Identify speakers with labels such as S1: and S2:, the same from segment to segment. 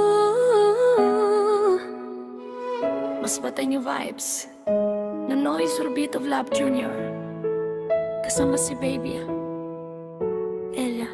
S1: Ooh, mas batay niyo vibes. Nonoy Sorbito Vlap Jr. Kasama si Baby Ella.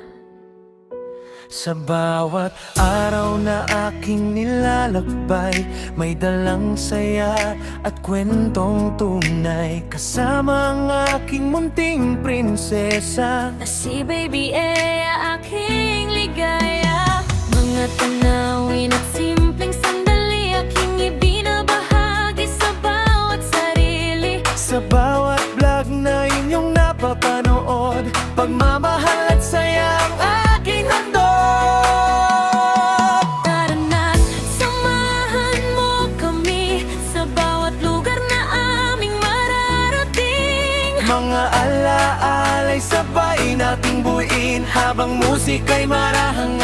S2: Sa bawat araw na aking nilalakbay, may dalang saya at kwentong tunay. Kasama ang aking munting prinsesa
S1: Na si Baby Ella, aking ligaya. Mga tanawin at simpleng sandali, aking ibinabahagi sa bawat sarili.
S2: Sa bawat vlog na inyong napapanood, pagmamahal at saya ang aking handog.
S1: Tara na't samahan mo kami sa bawat lugar na aming mararating.
S2: Mga alaalay sabay nating buuin, habang musika'y marahang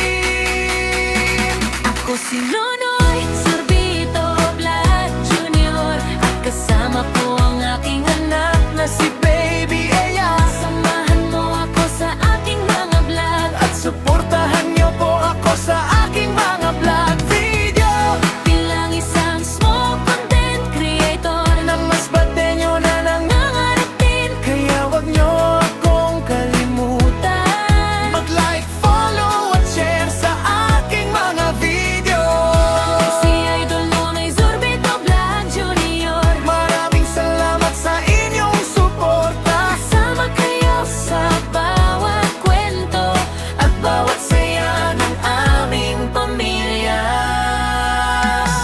S2: aawitin.
S1: Ako si Nonoy Sorbito Vlap Jr. At kasama ko ang aking anak na si
S2: Baby Ella,
S1: Samahan mo ako sa aking mga vlog
S2: at suportahan niyo po ako sa aking mga vlog video.
S1: bilang isang small content creator
S2: Na mas batenyo na
S1: nangarating.
S2: kaya wag niyo akong kalimutan. Mag-like, follow at share sa aking mga video.
S1: Si Idol Nonoy Sorbito Vlap Jr.
S2: Maraming salamat sa inyong suporta,
S1: Kasama kayo sa bawat kwento
S2: at bawat saya ng aming pamilya.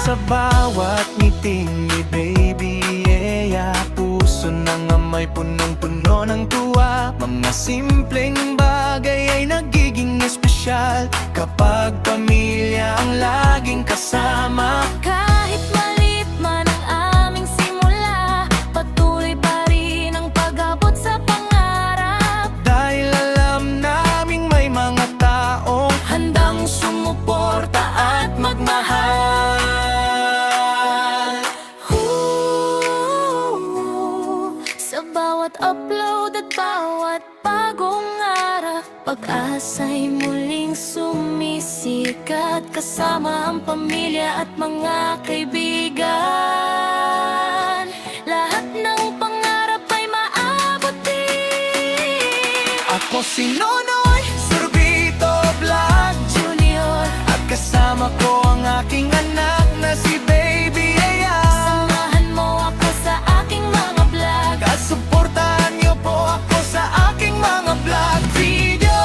S2: Sa bawat ngiting ni Baby Ella, puso ng amay punong-puno ng tuwa. Mga simpleng bagay ay nagiging espesyal kapag pamilya ang laging kasama.
S1: Kahit maliit man ang aming simula, patuloy pa rin ang pag-abot sa pangarap.
S2: Dahil alam naming may mga taong handang sumuporta at magmahal.
S1: Sa bawat upload at bawat bagong araw, pag-asa'y muling sumisikat. Kasama ang pamilya at mga kaibigan, lahat ng pangarap ay maabutin.
S2: Ako si Nonoy Sorbito Vlap
S1: Junior,
S2: at kasama ko ang aking anak na si Baby Ella.
S1: samahan mo ako sa aking mga vlog
S2: At suportahan niyo po ako sa aking mga vlog video.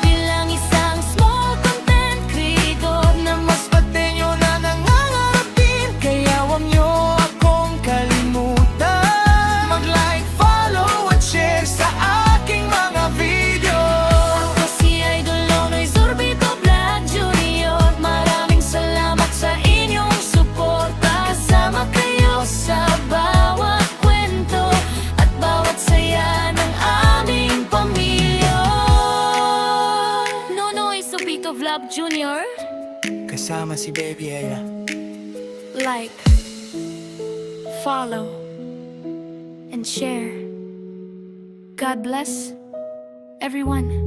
S1: bilang isang small content creator na
S2: Mas patenyo na nangangarating, kaya wag niyo akong kalimutan. Mag-like, follow at share sa aking mga video.
S1: Ako si Idol Nonoy Sorbito Vlap Jr. Maraming salamat sa inyong suporta. Kasama kayo sa bawat kwento at bawat saya ng aming pamilya. Nonoy Sorbito Vlap Jr.
S2: Kasama si Baby Ella.
S1: Like, follow, and share. God bless everyone.